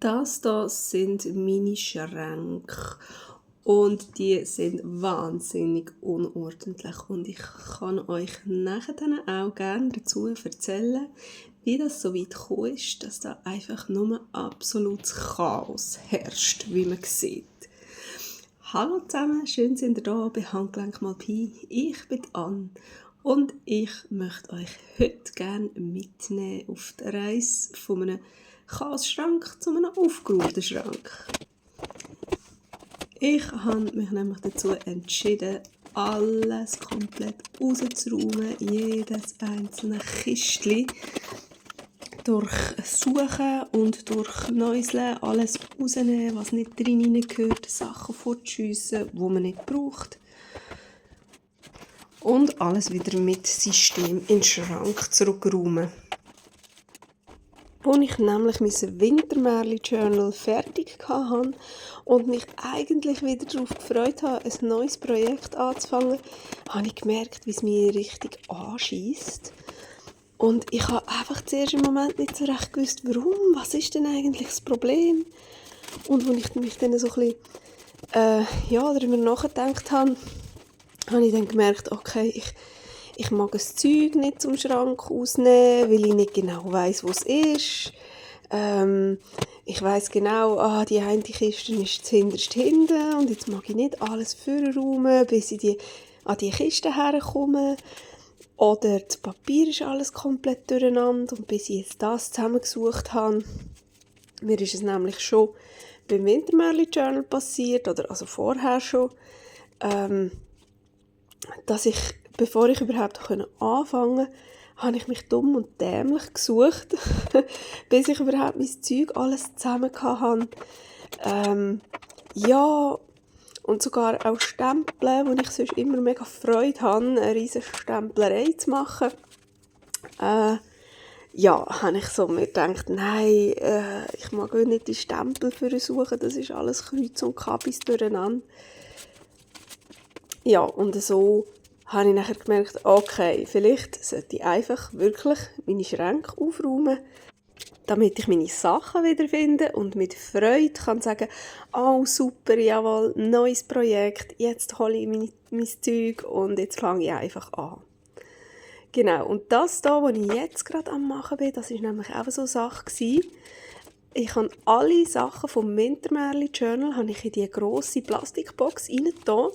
Das da sind meine Schränke und die sind wahnsinnig unordentlich und ich kann euch nachher dann auch gerne dazu erzählen, wie das so weit gekommen ist, dass da einfach nur absolutes Chaos herrscht, wie man sieht. Hallo zusammen, schön sind ihr da bei Handgelenk mal Pi. Ich bin Anne und ich möchte euch heute gerne mitnehmen auf die Reise von einem Chaos-Schrank zu einem aufgeräumten Schrank. Ich habe mich nämlich dazu entschieden, alles komplett rauszuräumen, jedes einzelne Kistchen durchsuchen und durchnäuseln, alles rausnehmen, was nicht drin gehört, Sachen fortschiessen, die man nicht braucht. Und alles wieder mit System in den Schrank zurückräumen. Als ich nämlich mein Wintermärchen-Journal fertig hatte und mich eigentlich wieder darauf gefreut habe, ein neues Projekt anzufangen, habe ich gemerkt, wie es mich richtig anschiesst. Und ich habe einfach zuerst im Moment nicht so recht gewusst, warum, was ist denn eigentlich das Problem? Und als ich mich dann so ein bisschen darüber nachgedacht habe, habe ich dann gemerkt, okay, ich mag das Zeug nicht zum Schrank ausnehmen, weil ich nicht genau weiss, wo es ist. Ich weiss genau, die eine Kiste ist zuhinterst hinten und jetzt mag ich nicht alles vorräumen, bis ich an die Kiste herkomme. Oder das Papier ist alles komplett durcheinander und bis ich jetzt das zusammengesucht habe. Mir ist es nämlich schon beim Wintermärchen-Journal passiert, oder also vorher schon, dass ich, bevor ich überhaupt anfangen konnte, habe ich mich dumm und dämlich gesucht, bis ich überhaupt mein Zeug alles zusammen hatte. Und sogar auch Stempeln, wo ich sonst immer mega Freude habe, eine riesige Stemplerei zu machen. Habe ich so mir gedacht, nein, ich mag nicht die Stempel suchen, das ist alles Kreuz und Kabis durcheinander. Ja, und so habe ich nachher gemerkt, okay, vielleicht sollte ich einfach wirklich meine Schränke aufräumen, damit ich meine Sachen wiederfinde und mit Freude kann sagen, oh super, jawohl, neues Projekt, jetzt hole ich mein Zeug und jetzt fange ich einfach an. Genau, und das hier, was ich jetzt gerade am machen bin, das war nämlich auch so eine Sache gewesen. Ich habe alle Sachen vom Wintermärchen-Journal in diese grosse Plastikbox reingetan.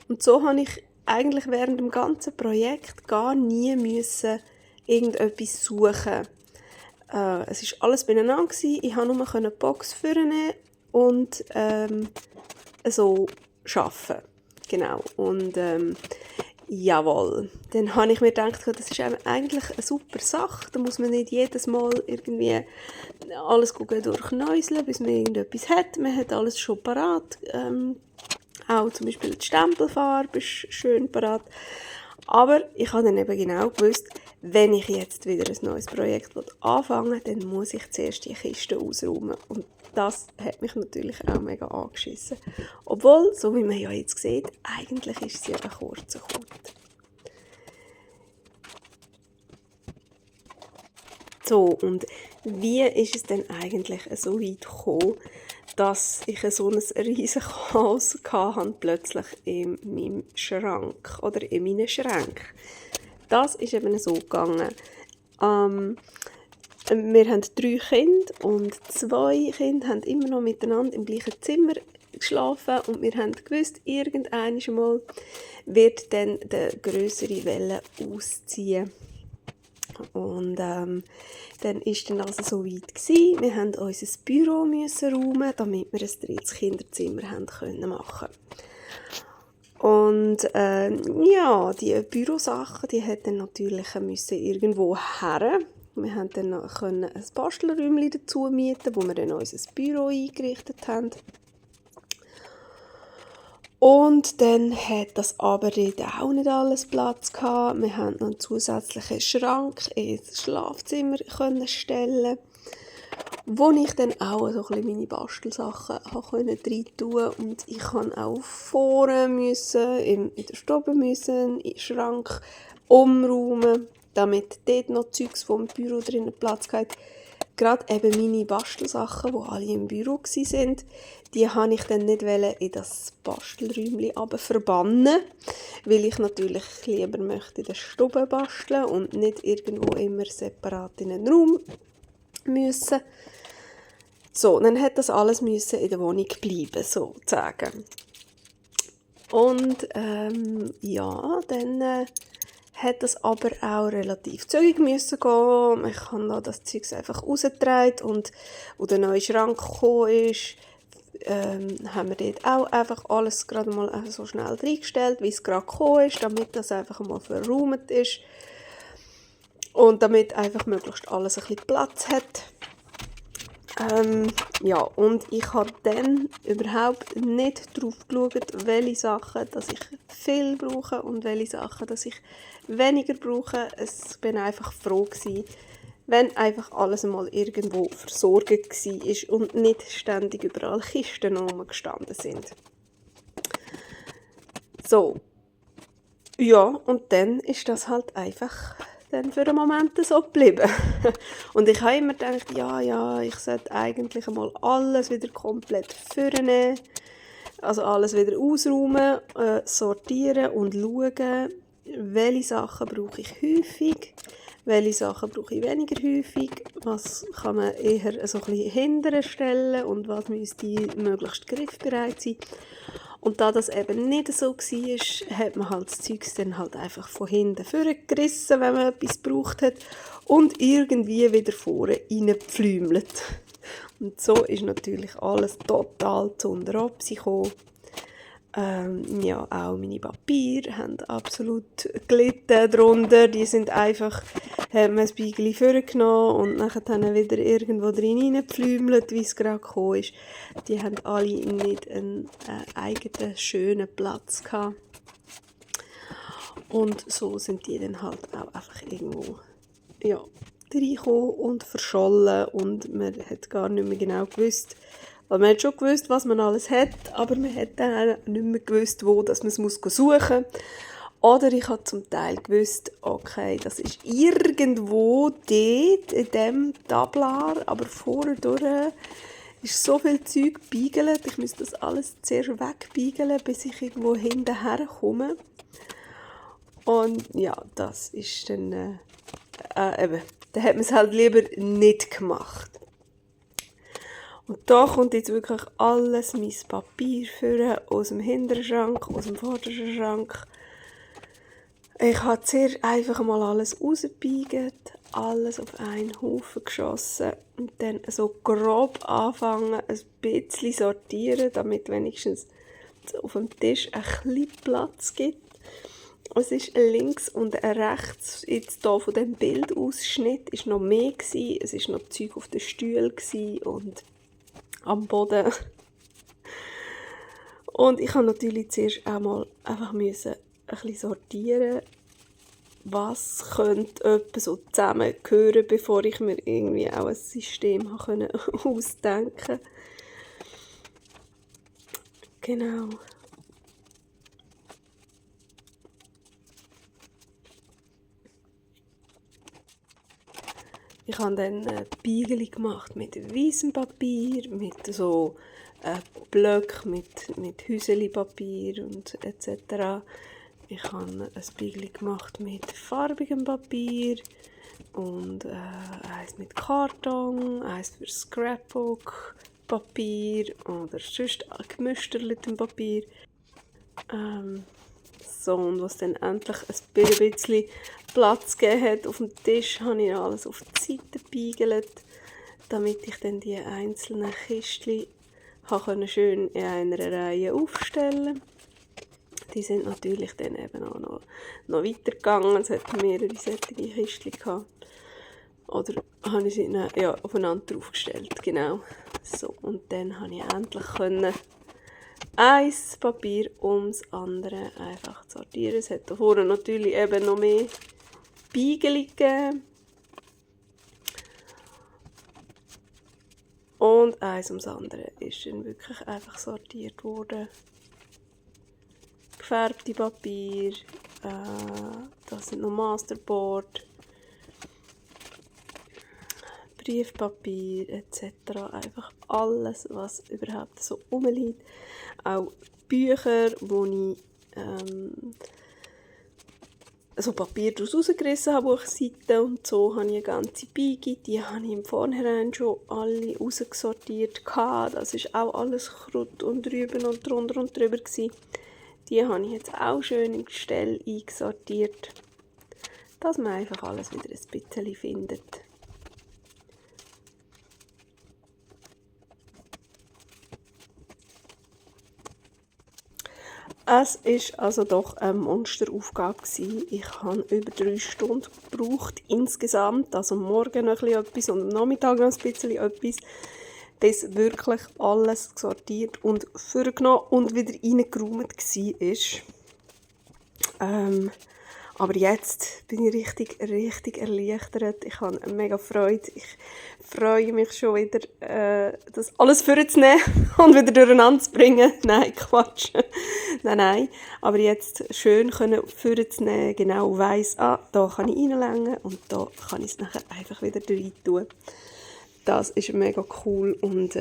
Und so habe ich eigentlich während dem ganzen Projekt gar nie müssen irgendetwas suchen. Es war alles beieinander. Ich konnte nur die Box vornehmen und so arbeiten. Genau. Und jawohl. Dann habe ich mir gedacht, das ist eigentlich eine super Sache. Da muss man nicht jedes Mal irgendwie alles durchnäuseln, bis man irgendetwas hat. Man hat alles schon parat. Auch zum Beispiel die Stempelfarbe ist schön parat. Aber ich habe dann eben genau gewusst, wenn ich jetzt wieder ein neues Projekt anfangen will, dann muss ich zuerst die Kiste ausräumen. Und das hat mich natürlich auch mega angeschissen. Obwohl, so wie man ja jetzt sieht, eigentlich ist sie eben kurz und gut. So, und wie ist es denn eigentlich so weit gekommen, dass ich so ein riesiges Chaos hatte, plötzlich in meinem Schrank oder in meinen Schränken? Das ist eben so gegangen. Wir haben 3 Kinder und 2 Kinder haben immer noch miteinander im gleichen Zimmer geschlafen und wir haben gewusst, irgendwann mal wird dann der grössere Welle ausziehen. Und dann ist dann also so weit gewesen. Wir mussten unser Büro räumen, damit wir ein drittes Kinderzimmer machen können. Und die Bürosachen, die hätten natürlich irgendwo her. Wir haben dann noch ein Bastelräumchen dazu mieten, wo wir dann unser Büro eingerichtet haben. Und dann hat das aber dort auch nicht alles Platz gehabt. Wir haben noch einen zusätzlichen Schrank ins Schlafzimmer stellen, wo ich dann auch so ein bisschen meine Bastelsachen rein tun konnte. Und ich musste auch vorne in der Stube den Schrank umräumen, damit dort noch Zeugs vom Büro drinnen Platz hat. gerade eben meine Bastelsachen, die alle im Büro waren, die habe ich dann nicht in das Bastelräumchen verbannen, weil ich natürlich lieber möchte in der Stube basteln und nicht irgendwo immer separat in einen Raum müssen. So, dann hat das alles müssen in der Wohnung bleiben, sozusagen. Und ja, dann hat das aber auch relativ zügig müssen gehen. Ich habe da das Zeug einfach rausgetragen und als der neue Schrank gekommen ist, haben wir dort auch einfach alles gerade mal so schnell reingestellt, wie es gerade gekommen ist, damit das einfach mal verräumt ist und damit einfach möglichst alles ein bisschen Platz hat. Ja, und ich habe dann überhaupt nicht darauf geschaut, welche Sachen dass ich viel brauche und welche Sachen dass ich weniger brauche. Es bin einfach froh gewesen, wenn einfach alles mal irgendwo versorgt war und nicht ständig überall Kisten rumgestanden sind. So, ja, und dann ist das halt einfach dann für einen Moment so geblieben. Und ich habe immer gedacht, ja, ich sollte eigentlich mal alles wieder komplett vornehmen, also alles wieder ausräumen, sortieren und schauen, welche Sachen brauche ich häufig, welche Sachen brauche ich weniger häufig, was kann man eher so ein bisschen hinterher stellen und was müsste möglichst griffbereit sein. Und da das eben nicht so war, hat man halt das Zeug dann halt einfach von hinten vorgerissen, wenn man etwas gebraucht hat, und irgendwie wieder vorne reingepflümelt. Und so ist natürlich alles total zu Unterabsi gekommen. Ja, auch meine Papiere haben absolut gelitten darunter. Die sind einfach, hat man ein Spiegel vorgenommen und nachher dann wieder irgendwo drin reingepflümelt, wie es gerade gekommen ist. Die haben alle nicht einen eigenen, schönen Platz gehabt. Und so sind die dann halt auch einfach irgendwo, ja, reingekommen und verschollen und man hat gar nicht mehr genau gewusst, weil man hat schon gewusst, was man alles hat, aber man hat dann auch nicht mehr gewusst, wo dass man es suchen muss. Oder ich habe zum Teil gewusst, okay, das ist irgendwo dort in diesem Tablar, aber vorne durch ist so viel Zeug gebeigelt, ich müsste das alles zuerst wegbeigeln, bis ich irgendwo hinterher komme. Und ja, das ist dann, eben, da hat man es halt lieber nicht gemacht. Und da kommt jetzt wirklich alles mein Papier vor, aus dem hinteren Schrank, aus dem vorderen Schrank. Ich habe zuerst einfach mal alles rausgebiegt, alles auf einen Haufen geschossen und dann so grob anfangen, ein bisschen sortieren, damit wenigstens auf dem Tisch ein bisschen Platz gibt. Es ist links und rechts, jetzt hier von dem Bildausschnitt, ist noch mehr gewesen. Es ist noch Zeug auf den Stühlen und am Boden. Und ich habe natürlich zuerst einmal einfach ein bisschen sortieren, was könnte etwa so zusammengehören, bevor ich mir irgendwie auch ein System ausdenken konnte. Genau. Ich habe dann Beigeli gemacht mit weißem Papier, mit so Blöcken, mit Hüseli-Papier und etc. Ich habe ein Beigeli gemacht mit farbigem Papier und eins mit Karton, eins für Scrapbook-Papier oder sonst gemüstertem Papier. So, und was dann endlich ein bisschen Platz gegeben hat auf dem Tisch, habe ich alles auf die Seite gebeigelt, damit ich dann die einzelnen Kistchen schön in einer Reihe aufstellen konnte. Die sind natürlich dann eben auch noch weitergegangen. Es hat mehrere solche Kistchen gehabt. Oder habe ich sie aufeinander draufgestellt, genau. So, und dann konnte ich endlich ein Papier ums andere einfach sortieren. Es hat da vorne natürlich eben noch mehr Beigeli gegeben. Und eins ums andere ist dann wirklich einfach sortiert worden. Gefärbte Papier, das sind noch Masterboard, Briefpapier etc. Einfach alles, was überhaupt so rumliegt. Auch Bücher, wo ich so Papier daraus rausgerissen habe, Buchseiten und so, habe ich eine ganze Beige, die habe ich im Vorhinein schon alle rausgesortiert. Das war auch alles Kraut und Rüben und drunter und drüber gewesen. Die habe ich jetzt auch schön im Gestell eingesortiert, dass man einfach alles wieder ein bisschen findet. Es war also doch eine Monsteraufgabe. Ich habe über 3 Stunden gebraucht insgesamt, also am Morgen noch etwas und am Nachmittag noch ein bisschen etwas, bis wirklich alles sortiert und vorgenommen und wieder reingeräumt war. Aber jetzt bin ich richtig erleichtert. Ich habe mega Freude. Ich freue mich schon wieder, das alles vorzunehmen und wieder durcheinander zu bringen. Nein, Quatsch. Nein. Aber jetzt schön vorzunehmen, genau weiss, da kann ich reinlängen und da kann ich es nachher einfach wieder rein tun. Das ist mega cool und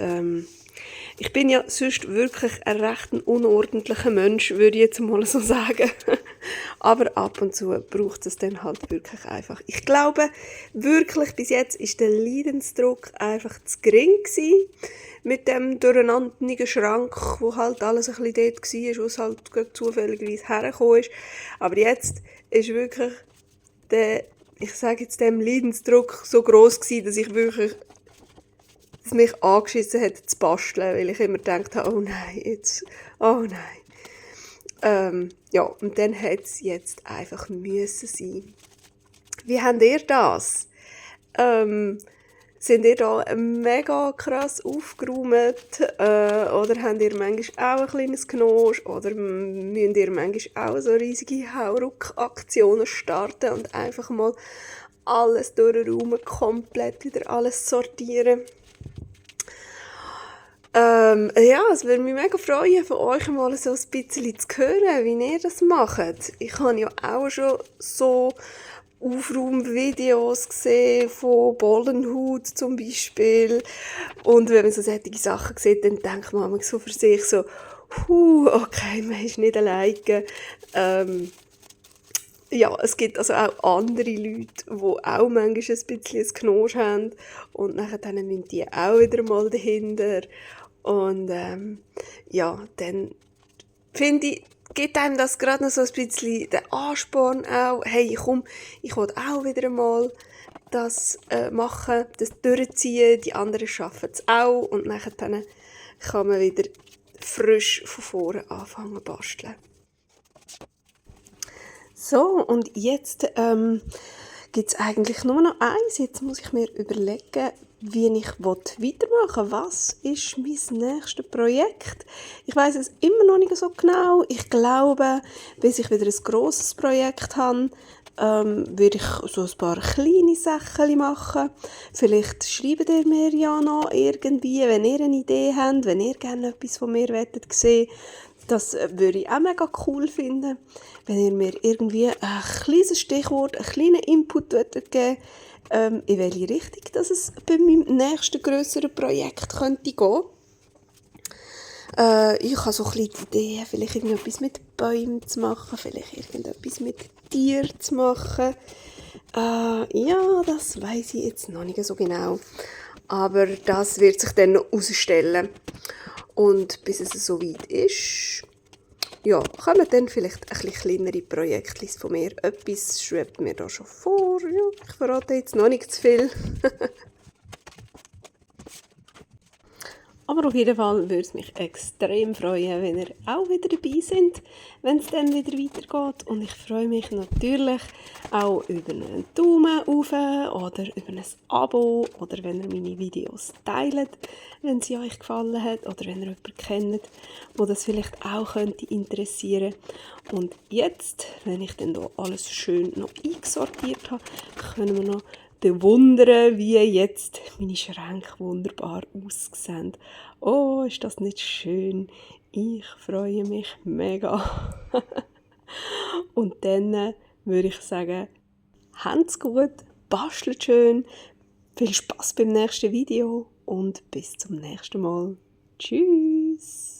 ich bin ja sonst wirklich ein recht unordentlicher Mensch, würde ich jetzt mal so sagen. Aber ab und zu braucht es dann halt wirklich einfach. Ich glaube wirklich, bis jetzt ist der Leidensdruck einfach zu gering gewesen. Mit dem durcheinanderen Schrank, wo halt alles ein bisschen dort war, wo es halt zufälligerweise hergekommen ist. Aber jetzt ist wirklich ich sage jetzt dem Leidensdruck so gross gewesen, dass ich wirklich es mich angeschissen hat zu basteln, weil ich immer gedacht habe, oh nein. Ja, und dann hat es jetzt einfach müssen sein. Wie habt ihr das? Sind ihr da mega krass aufgeräumt? Oder habt ihr manchmal auch ein kleines Knosch? Oder müsst ihr manchmal auch so riesige Hauruck-Aktionen starten und einfach mal alles durchräumen, komplett wieder alles sortieren? Ja, es würde mich mega freuen, von euch mal so ein bisschen zu hören, wie ihr das macht. Ich habe ja auch schon so Aufraumvideos gesehen von Bollenhut zum Beispiel. Und wenn man so solche Sachen sieht, dann denkt man so für sich so, okay, man ist nicht alleine. Ja, es gibt also auch andere Leute, die auch manchmal ein bisschen ein Knosch haben und nachher müssen die auch wieder mal dahinter. Und ja, dann finde ich, gibt einem das gerade noch so ein bisschen den Ansporn auch, hey komm, ich will auch wieder mal das machen, das durchziehen, die anderen schaffen es auch und nachher dann kann man wieder frisch von vorne anfangen zu basteln. So, und jetzt gibt es eigentlich nur noch eins. Jetzt muss ich mir überlegen, wie ich weitermachen will. Was ist mein nächstes Projekt? Ich weiß es immer noch nicht so genau. Ich glaube, bis ich wieder ein grosses Projekt habe, würde ich so ein paar kleine Sachen machen. Vielleicht schreibt ihr mir ja noch irgendwie, wenn ihr eine Idee habt, wenn ihr gerne etwas von mir sehen wollt. Das würde ich auch mega cool finden, wenn ihr mir irgendwie ein kleines Stichwort, einen kleinen Input geben in welche Richtung dass es bei meinem nächsten grösseren Projekt könnte gehen. Ich habe so ein bisschen Ideen, vielleicht irgendetwas mit Bäumen zu machen, vielleicht irgendetwas mit Tieren zu machen. Ja, das weiss ich jetzt noch nicht so genau. Aber das wird sich dann noch herausstellen. Und bis es so weit ist, ja, kommen dann vielleicht ein bisschen kleinere Projekte von mir. Etwas schwebt mir da schon vor. Ja, ich verrate jetzt noch nicht zu viel. Aber auf jeden Fall würde es mich extrem freuen, wenn ihr auch wieder dabei seid, wenn es dann wieder weitergeht. Und ich freue mich natürlich auch über einen Daumen rauf oder über ein Abo oder wenn ihr meine Videos teilt, wenn sie euch gefallen hat oder wenn ihr jemanden kennt, wo das vielleicht auch könnte interessieren. Und jetzt, wenn ich dann hier alles schön noch eingesortiert habe, können wir noch bewundern, wie jetzt meine Schränke wunderbar aussehen. Oh, ist das nicht schön? Ich freue mich mega. Und dann würde ich sagen, habt's gut, bastelt schön, Viel Spaß beim nächsten Video und bis zum nächsten Mal. Tschüss!